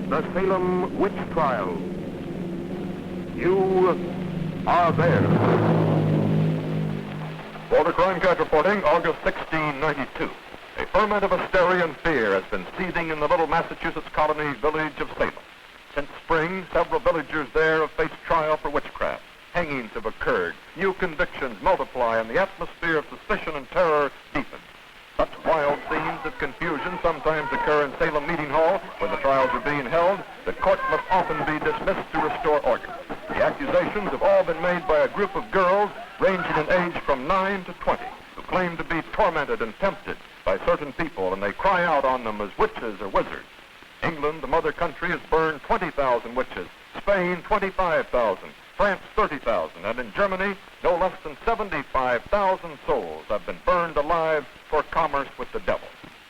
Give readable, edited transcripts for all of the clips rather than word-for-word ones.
the Salem Witch Trials. You are there. For the Crime Catch reporting, August 1692. A ferment of hysteria and fear has been seething in the little Massachusetts colony village of Salem. Since spring, several villagers there have faced trial for witchcraft. Hangings have occurred, new convictions multiply, and the atmosphere of suspicion and terror deepens. Such wild scenes of confusion sometimes occur in Salem Meeting Hall. When the trials are being held, the court must often be dismissed to restore order. The accusations have all been made by a group of girls ranging in age from 9 to 20, who claim to be tormented and tempted by certain people, and they cry out on them as witches or wizards. England, the mother country, has burned 20,000 witches, Spain 25,000, France 30,000, and in Germany, no less than 75,000 souls have been burned alive for commerce with the devil.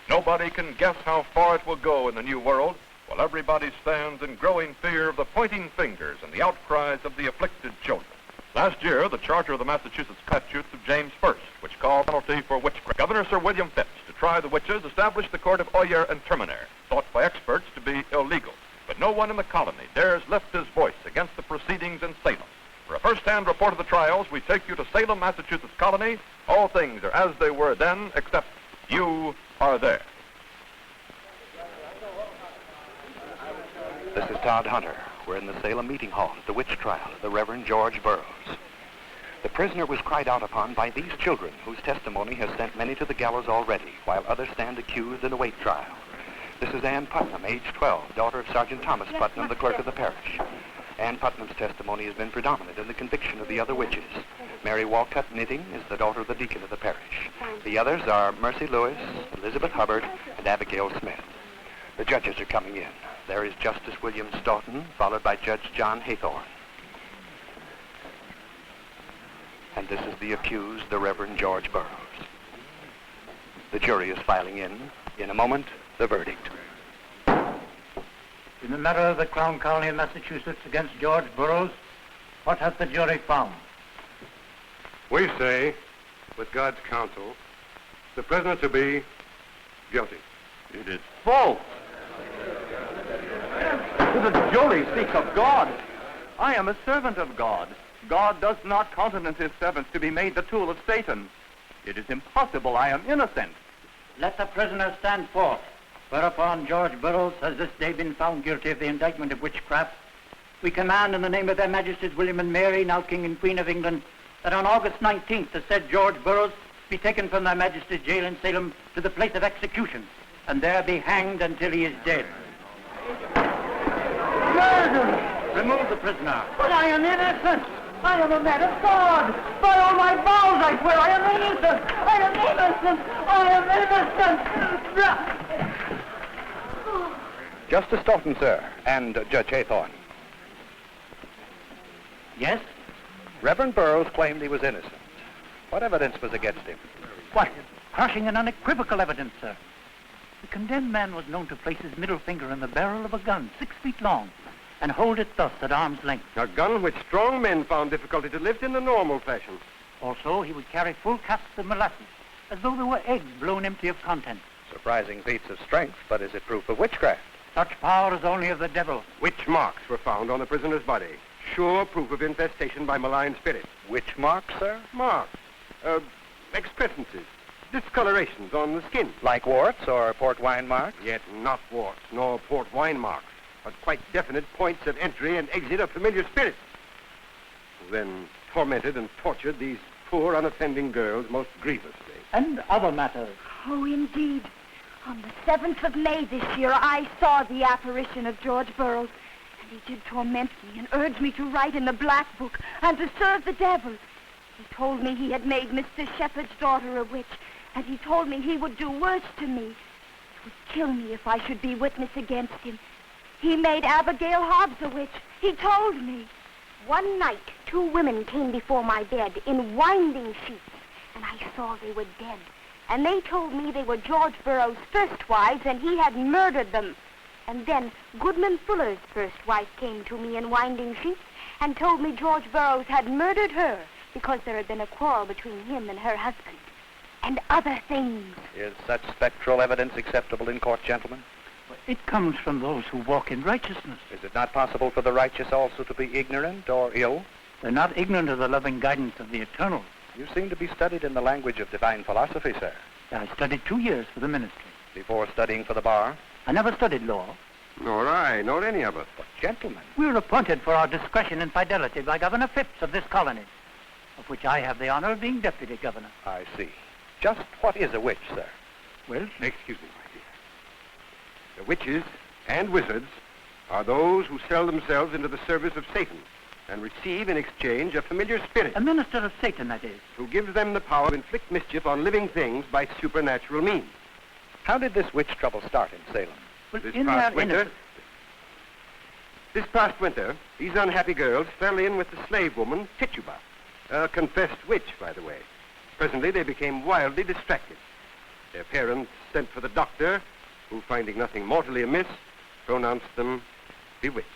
Nobody can guess how far it will go in the new world, while everybody stands in growing fear of the pointing fingers and the outcries of the afflicted children. Last year, the charter of the Massachusetts statutes of James I, which called penalty for witchcraft. Governor Sir William Phipps, to try the witches, established the court of Oyer and Terminer, thought by experts to be illegal. But no one in the colony dares lift his voice against the proceedings in Salem. For a first-hand report of the trials, we take you to Salem, Massachusetts colony. All things are as they were then, except you are there. This is Todd Hunter. We're in the Salem Meeting Hall at the witch trial of the Reverend George Burroughs. The prisoner was cried out upon by these children, whose testimony has sent many to the gallows already, while others stand accused and await trial. This is Ann Putnam, age 12, daughter of Sergeant Thomas Putnam, the clerk of the parish. Ann Putnam's testimony has been predominant in the conviction of the other witches. Mary Walcott Knitting is the daughter of the deacon of the parish. The others are Mercy Lewis, Elizabeth Hubbard, and Abigail Smith. The judges are coming in. There is Justice William Stoughton, followed by Judge John Haythorne. And this is the accused, the Reverend George Burroughs. The jury is filing in. In a moment, the verdict. In the matter of the Crown Colony of Massachusetts against George Burroughs, what hath the jury found? We say, with God's counsel, the prisoner to be guilty. It is false. The jury speaks of God. I am a servant of God. God does not countenance his servants to be made the tool of Satan. It is impossible. I am innocent. Let the prisoner stand forth. Whereupon George Burroughs has this day been found guilty of the indictment of witchcraft. We command in the name of their Majesties William and Mary, now King and Queen of England, that on August 19th the said George Burroughs be taken from their Majesties' jail in Salem to the place of execution, and there be hanged until he is dead. Murder! Remove the prisoner. But I am innocent. I am a man of God. By all my vows, I swear I am innocent. I am innocent. I am innocent. Justice Stoughton, sir, and Judge Haythorne. Yes? Reverend Burroughs claimed he was innocent. What evidence was against him? Why, crushing and unequivocal evidence, sir. The condemned man was known to place his middle finger in the barrel of a gun 6 feet long and hold it thus at arm's length. A gun which strong men found difficulty to lift in the normal fashion. Also, he would carry full casks of molasses, as though they were eggs blown empty of contents. Surprising feats of strength, but is it proof of witchcraft? Such power is only of the devil. Witch marks were found on the prisoner's body. Sure proof of infestation by malign spirits. Witch marks, sir? Marks. Excrescences. Discolorations on the skin. Like warts or port wine marks? Yet not warts, nor port wine marks, but quite definite points of entry and exit of familiar spirits. Then tormented and tortured these poor, unoffending girls most grievously. And other matters. Oh, indeed. On the 7th of May this year, I saw the apparition of George Burroughs, and he did torment me and urge me to write in the black book and to serve the devil. He told me he had made Mr. Shepherd's daughter a witch, and he told me he would do worse to me. He would kill me if I should be witness against him. He made Abigail Hobbs a witch. He told me. One night, 2 women came before my bed in winding sheets, and I saw they were dead. And they told me they were George Burroughs' first wives, and he had murdered them. And then Goodman Fuller's first wife came to me in winding sheets and told me George Burroughs had murdered her because there had been a quarrel between him and her husband. And other things. Is such spectral evidence acceptable in court, gentlemen? It comes from those who walk in righteousness. Is it not possible for the righteous also to be ignorant or ill? They're not ignorant of the loving guidance of the eternal. You seem to be studied in the language of divine philosophy, sir. I studied 2 years for the ministry. Before studying for the bar? I never studied law. Nor I, nor any of us. But gentlemen. We were appointed for our discretion and fidelity by Governor Phipps of this colony, of which I have the honor of being deputy governor. I see. Just what is a witch, sir? Well, Excuse me, my dear. The witches and wizards are those who sell themselves into the service of Satan and receive in exchange a familiar spirit a minister of Satan, that is. who gives them the power to inflict mischief on living things by supernatural means. How did this witch trouble start in Salem? Well, This in past their winter, innocence. This past winter, these unhappy girls fell in with the slave woman, Tituba, a confessed witch, by the way. Presently, they became wildly distracted. Their parents sent for the doctor, who, finding nothing mortally amiss, pronounced them bewitched.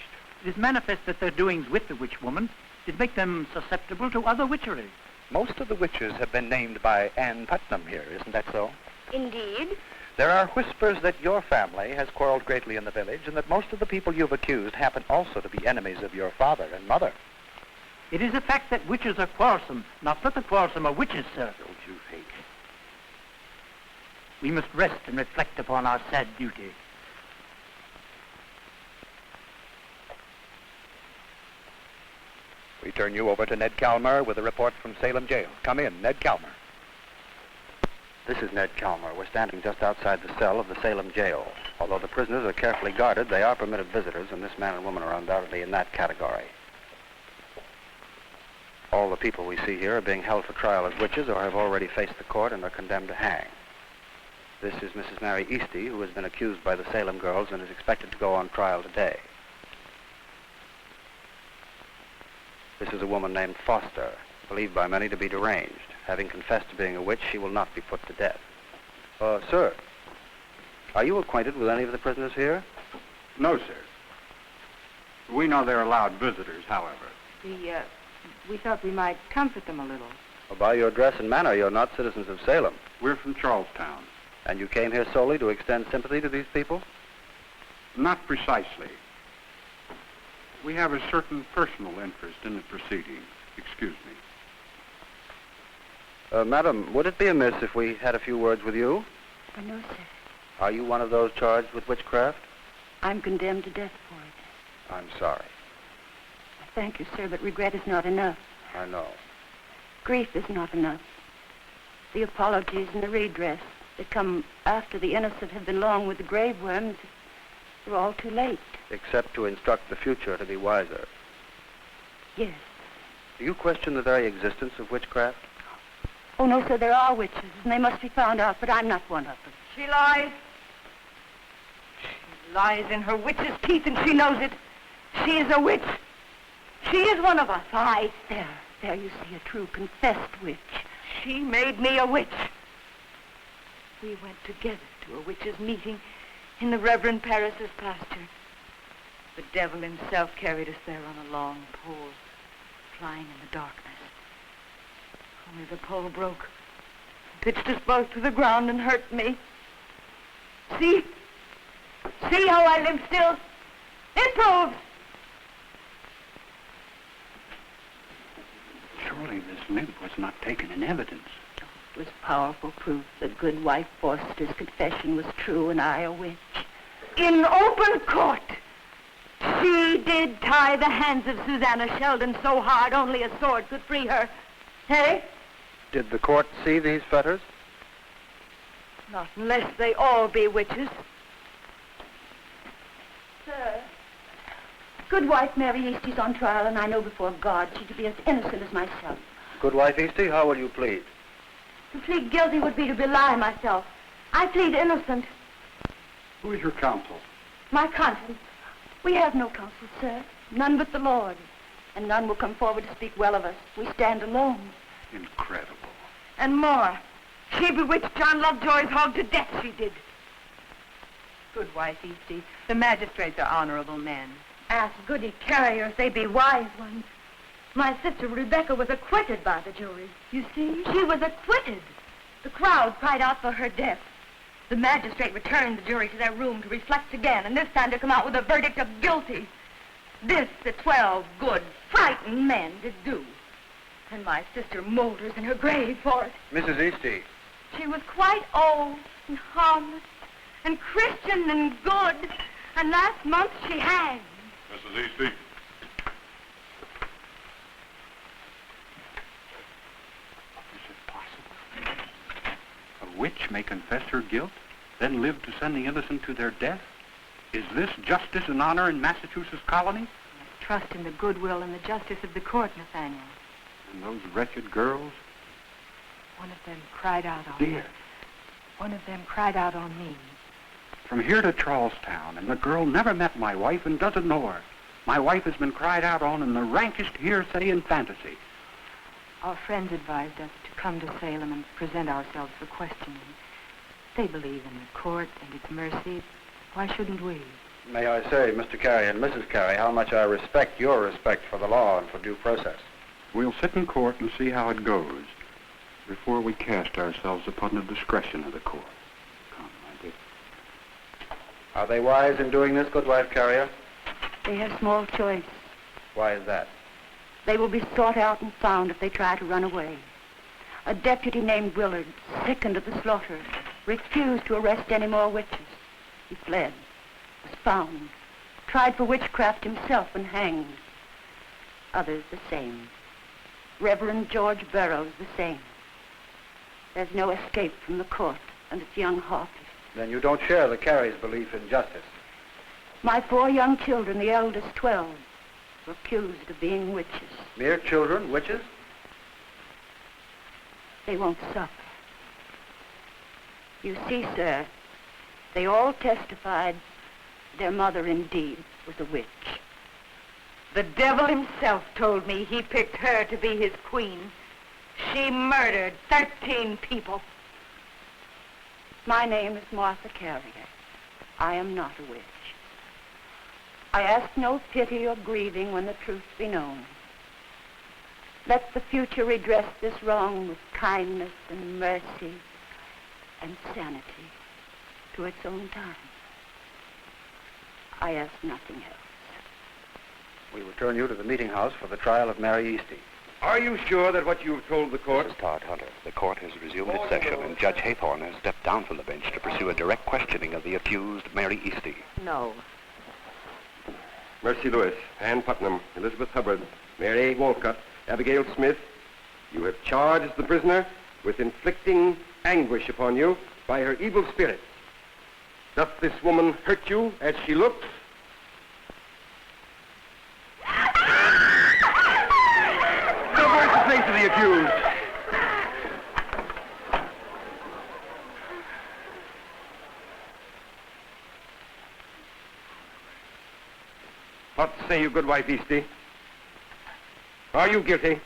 It is manifest that their doings with the witch woman did make them susceptible to other witchery. Most of the witches have been named by Ann Putnam here, isn't that so? Indeed. There are whispers that your family has quarreled greatly in the village and that most of the people you've accused happen also to be enemies of your father and mother. It is a fact that witches are quarrelsome, not that the quarrelsome are witches, sir. Don't you think? We must rest and reflect upon our sad duty. We turn you over to Ned Calmer with a report from Salem Jail. Come in, Ned Calmer. This is Ned Calmer. We're standing just outside the cell of the Salem Jail. Although the prisoners are carefully guarded, they are permitted visitors, and this man and woman are undoubtedly in that category. All the people we see here are being held for trial as witches or have already faced the court and are condemned to hang. This is Mrs. Mary Easty, who has been accused by the Salem girls and is expected to go on trial today. This is a woman named Foster, believed by many to be deranged. Having confessed to being a witch, she will not be put to death. Sir, are you acquainted with any of the prisoners here? No, sir. We know they're allowed visitors, however. We thought we might comfort them a little. Well, by your dress and manner, you're not citizens of Salem. We're from Charlestown. And you came here solely to extend sympathy to these people? Not precisely. We have a certain personal interest in the proceedings. Excuse me. Madam, would it be amiss if we had a few words with you? Oh, no, sir. Are you one of those charged with witchcraft? I'm condemned to death for it. I'm sorry. Thank you, sir, but regret is not enough. I know. Grief is not enough. The apologies and the redress that come after the innocent have been long with the grave worms, they're all too late. Except to instruct the future to be wiser. Yes. Do you question the very existence of witchcraft? Oh, no, sir, there are witches, and they must be found out, but I'm not one of them. She lies. She lies in her witch's teeth, and she knows it. She is a witch. She is one of us. Aye, there you see a true confessed witch. She made me a witch. We went together to a witches' meeting in the Reverend Parris's pasture. The devil himself carried us there on a long pole, flying in the darkness. Only the pole broke, pitched us both to the ground and hurt me. See? See how I live still? It proves. Surely this limp was not taken in evidence. It was powerful proof that good wife Foster's confession was true and I a witch. In open court, she did tie the hands of Susanna Sheldon so hard only a sword could free her. Hey? Did the court see these fetters? Not unless they all be witches. Sir, good wife Mary Eastie's on trial, and I know before God she'd be as innocent as myself. Good wife Easty, how will you plead? To plead guilty would be to belie myself. I plead innocent. Who is your counsel? My conscience. We have no counsel, sir. None but the Lord. And none will come forward to speak well of us. We stand alone. Incredible. And more. She bewitched John Lovejoy's hog to death, she did. Good wife, Easty. The magistrates are honorable men. Ask goody carriers, they be wise ones. My sister Rebecca was acquitted by the jury. You see? She was acquitted. The crowd cried out for her death. The magistrate returned the jury to their room to reflect again, and this time to come out with a verdict of guilty. This the 12 good, frightened men did do. And my sister moulders in her grave for it. Mrs. Eastie. She was quite old and harmless and Christian and good, and last month she hanged. Mrs. Eastie. Is it possible? A witch may confess her guilt, then live to send the innocent to their death? Is this justice and honor in Massachusetts colony? Trust in the goodwill and the justice of the court, Nathaniel. And those wretched girls? One of them cried out on Dear. me. One of them cried out on me. From here to Charlestown, and the girl never met my wife and doesn't know her. My wife has been cried out on in the rankest hearsay and fantasy. Our friends advised us to come to Salem and present ourselves for questioning. They believe in the court and its mercy. Why shouldn't we? May I say, Mr. Carey and Mrs. Carey, how much I respect your respect for the law and for due process. We'll sit in court and see how it goes before we cast ourselves upon the discretion of the court. Come, my dear. Are they wise in doing this, Goodwife Carrier? They have small choice. Why is that? They will be sought out and found if they try to run away. A deputy named Willard, sickened of the slaughter, refused to arrest any more witches. He fled, was found, tried for witchcraft himself and hanged. Others the same. Reverend George Burroughs the same. There's no escape from the court and its young harpies. Then you don't share the Careys' belief in justice. My 4 young children, the eldest 12, were accused of being witches. Mere children, witches? They won't suffer. You see, sir, they all testified their mother indeed was a witch. The devil himself told me he picked her to be his queen. She murdered 13 people. My name is Martha Carrier. I am not a witch. I ask no pity or grieving when the truth be known. Let the future redress this wrong with kindness and mercy and sanity to its own time. I ask nothing else. We return you to the meeting house for the trial of Mary Eastie. Are you sure that what you've told the court... Mrs. Todd Hunter, the court has resumed its session, and Judge Haythorne has stepped down from the bench to pursue a direct questioning of the accused, Mary Eastie. No. Mercy Lewis, Ann Putnam, Elizabeth Hubbard, Mary Walcott, Abigail Smith, you have charged the prisoner with inflicting anguish upon you by her evil spirit. Doth this woman hurt you as she looks? Divert the face of the accused. What say you, Goodwife Eastie? Are you guilty?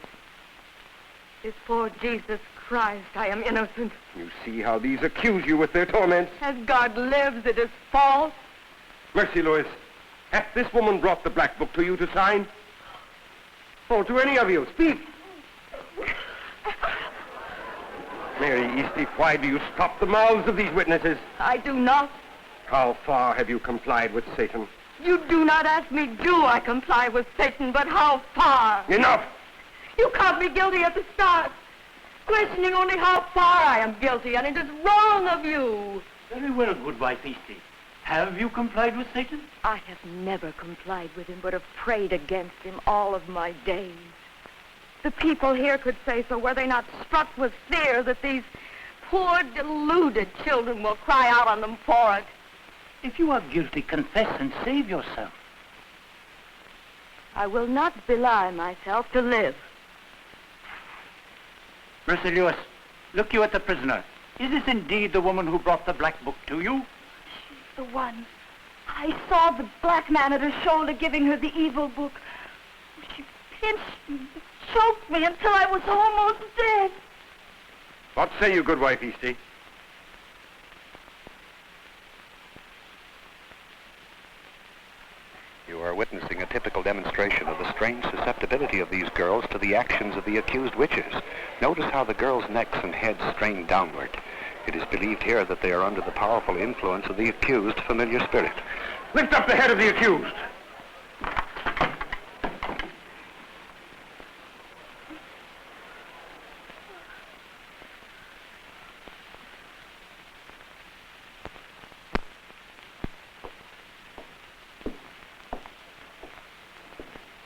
Before Jesus Christ, I am innocent. You see how these accuse you with their torments. As God lives, it is false. Mercy Lewis, hath this woman brought the black book to you to sign? Oh, to any of you, speak. Mary Eastie, why do you stop the mouths of these witnesses? I do not. How far have you complied with Satan? You do not ask me, do I comply with Satan, but how far? Enough! You caught me guilty at the start, questioning only how far I am guilty, and it is wrong of you. Very well, Goodwife Eastie. Have you complied with Satan? I have never complied with him, but have prayed against him all of my days. The people here could say so were they not struck with fear that these poor, deluded children will cry out on them for it. If you are guilty, confess and save yourself. I will not belie myself to live. Mercy Lewis, look you at the prisoner. Is this indeed the woman who brought the black book to you? She's the one. I saw the black man at her shoulder giving her the evil book. She pinched me, choked me until I was almost dead. What say you, Goodwife Eastie? You are witnessing a typical demonstration of the strange susceptibility of these girls to the actions of the accused witches. Notice how the girls' necks and heads strain downward. It is believed here that they are under the powerful influence of the accused familiar spirit. Lift up the head of the accused.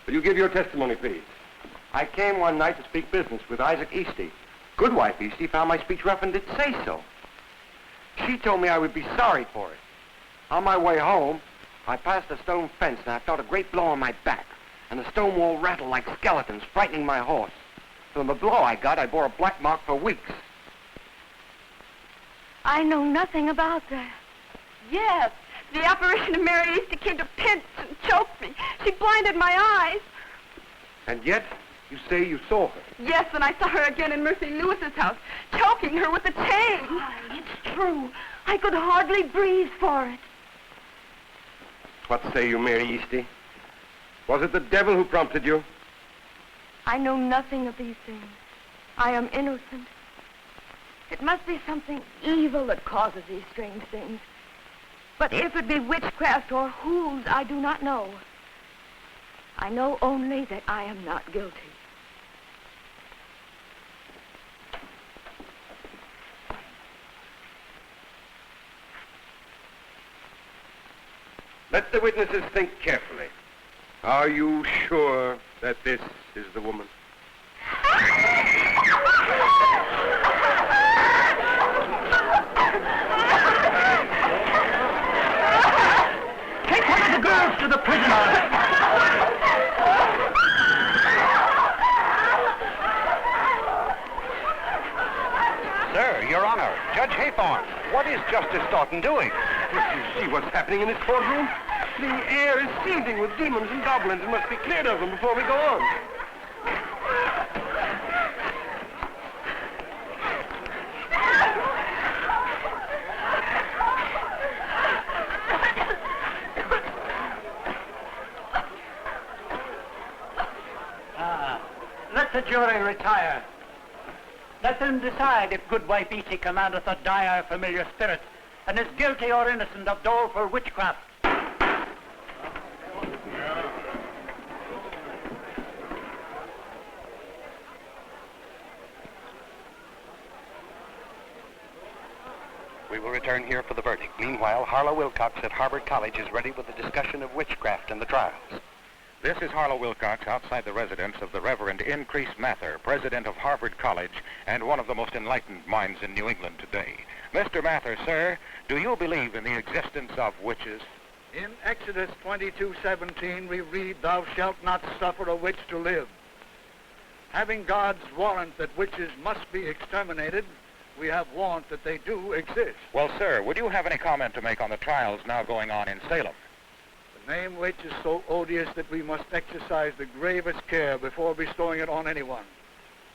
Will you give your testimony, please? I came one night to speak business with Isaac Easty. Goodwife Easty found my speech rough and didn't say so. She told me I would be sorry for it. On my way home, I passed a stone fence and I felt a great blow on my back. And the stone wall rattled like skeletons, frightening my horse. From the blow I got, I bore a black mark for weeks. I know nothing about that. Yes, the apparition of Mary Easty came to pinch and choke me. She blinded my eyes. And yet, you say you saw her. Yes, and I saw her again in Mercy Lewis's house, choking her with the chain. It's true. I could hardly breathe for it. What say you, Mary Easty? Was it the devil who prompted you? I know nothing of these things. I am innocent. It must be something evil that causes these strange things. But if it be witchcraft or whose, I do not know. I know only that I am not guilty. Let the witnesses think carefully. Are you sure that this is the woman? Take one of the girls to the prisoner. Sir, Your Honor, Judge Haythorne, what is Justice Stoughton doing? Don't you see what's happening in this courtroom? The air is seething with demons and goblins and must be cleared of them before we go on. Let the jury retire. Let them decide if Goodwife Easty commandeth a dire familiar spirit and is guilty or innocent of doleful witchcraft. We will return here for the verdict. Meanwhile, Harlow Wilcox at Harvard College is ready with a discussion of witchcraft and the trials. This is Harlow Wilcox outside the residence of the Reverend Increase Mather, president of Harvard College and one of the most enlightened minds in New England today. Mr. Mather, sir, do you believe in the existence of witches? In Exodus 22:17, we read, "Thou shalt not suffer a witch to live." Having God's warrant that witches must be exterminated, we have warrant that they do exist. Well, sir, would you have any comment to make on the trials now going on in Salem? The name witch is so odious that we must exercise the gravest care before bestowing it on anyone.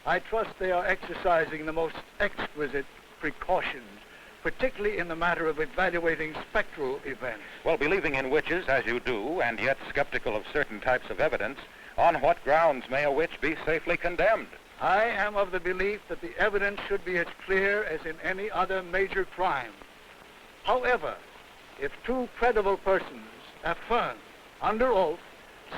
I trust they are exercising the most exquisite precautions, particularly in the matter of evaluating spectral events. Well, believing in witches as you do, and yet skeptical of certain types of evidence, on what grounds may a witch be safely condemned? I am of the belief that the evidence should be as clear as in any other major crime. However, if two credible persons affirm under oath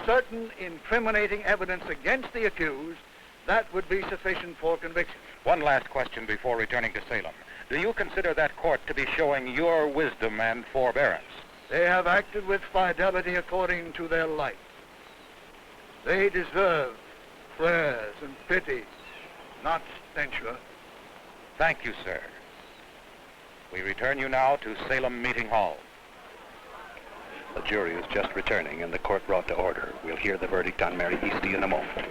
certain incriminating evidence against the accused, that would be sufficient for conviction. One last question before returning to Salem. Do you consider that court to be showing your wisdom and forbearance? They have acted with fidelity according to their light. They deserve prayers and pity, not censure. Thank you, sir. We return you now to Salem Meeting Hall. The jury is just returning and the court brought to order. We'll hear the verdict on Mary Easty in a moment.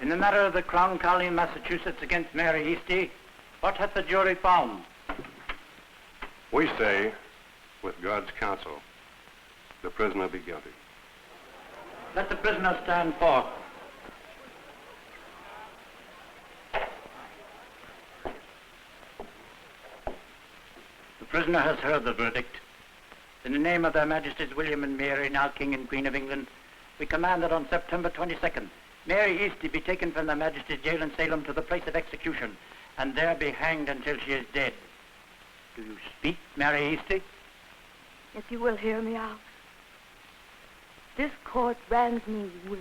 In the matter of the Crown Colony, Massachusetts against Mary Easty, what hath the jury found? We say, with God's counsel, the prisoner be guilty. Let the prisoner stand forth. The prisoner has heard the verdict. In the name of their Majesties William and Mary, now King and Queen of England, we command that on September 22nd, Mary Easty be taken from their Majesty's jail in Salem to the place of execution, and there be hanged until she is dead. Do you speak, Mary Easty? If you will hear me out. This court brands me witch.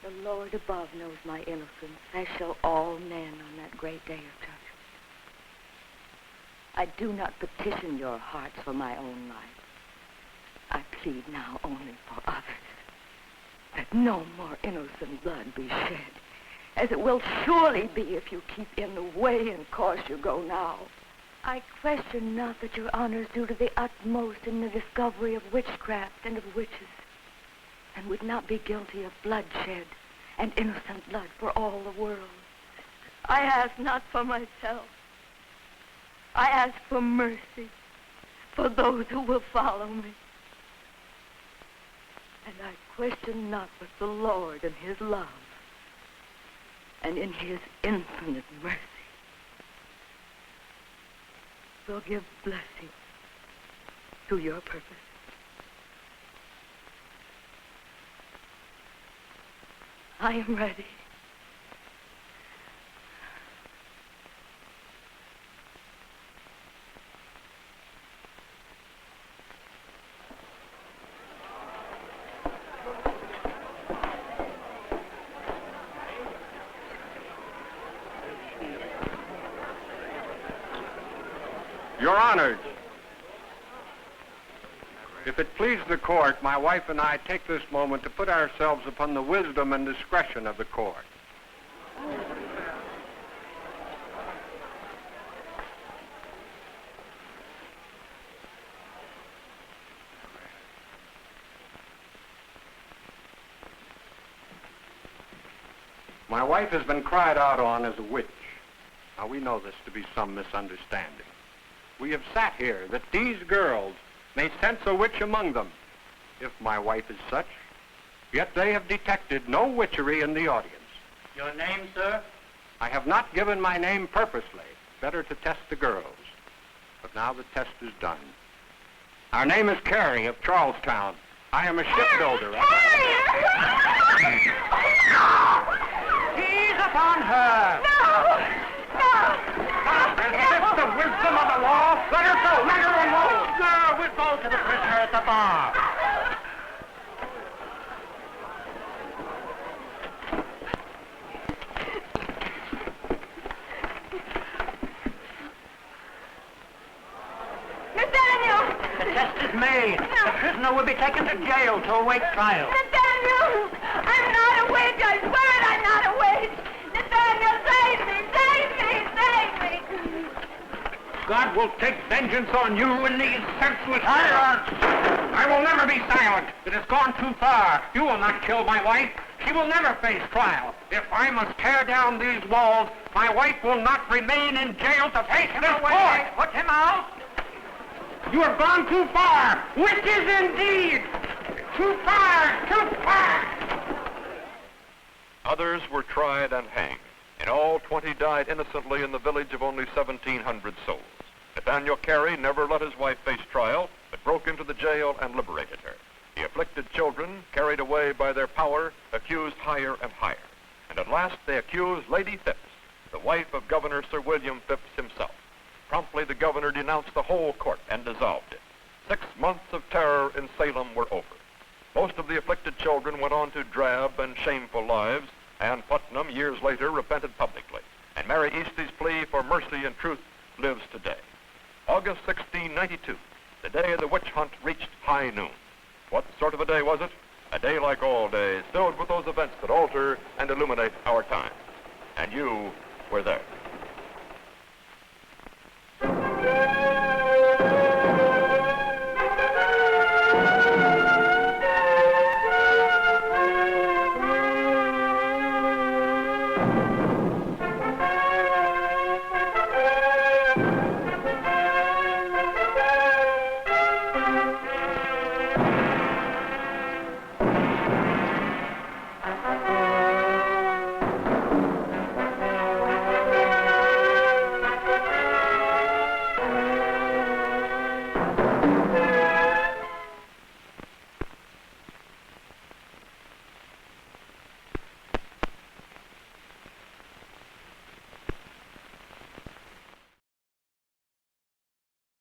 The Lord above knows my innocence, as shall all men on that great day of judgment. I do not petition your hearts for my own life. I plead now only for others, that no more innocent blood be shed, as it will surely be if you keep in the way and course you go now. I question not that your honors do to the utmost in the discovery of witchcraft and of witches, and would not be guilty of bloodshed and innocent blood for all the world. I ask not for myself. I ask for mercy for those who will follow me. And I question not but the Lord and his love, and in his infinite mercy will give blessing to your purpose. I am ready. Your Honors, if it please the court, my wife and I take this moment to put ourselves upon the wisdom and discretion of the court. My wife has been cried out on as a witch. Now, we know this to be some misunderstanding. We have sat here that these girls may sense a witch among them, if my wife is such. Yet they have detected no witchery in the audience. Your name, sir? I have not given my name purposely. Better to test the girls. But now the test is done. Our name is Carey of Charlestown. I am a shipbuilder. Seize upon her! Resist the wisdom of the law. Let her go. Let her alone. Sir, we'll go to the prisoner at the bar. Nathaniel! The test is made. No. The prisoner will be taken to jail to await trial. Nathaniel! I'm not a witch. I swear it, I'm not a witch. Nathaniel, save me! Save me! Save me! God will take vengeance on you in these senseless silence. I will never be silent. It has gone too far. You will not kill my wife. She will never face trial. If I must tear down these walls, my wife will not remain in jail to face this court. Put him out. You have gone too far. Witches indeed. Too far. Too far. Others were tried and hanged. In all, 20 died innocently in the village of only 1,700 souls. Nathaniel Carey never let his wife face trial, but broke into the jail and liberated her. The afflicted children, carried away by their power, accused higher and higher. And at last they accused Lady Phipps, the wife of Governor Sir William Phipps himself. Promptly the governor denounced the whole court and dissolved it. 6 months of terror in Salem were over. Most of the afflicted children went on to drab and shameful lives, and Putnam, years later, repented publicly. And Mary Eastie's plea for mercy and truth lives today. August 1692, the day the witch hunt reached high noon. What sort of a day was it? A day like all days, filled with those events that alter and illuminate our time. And you were there.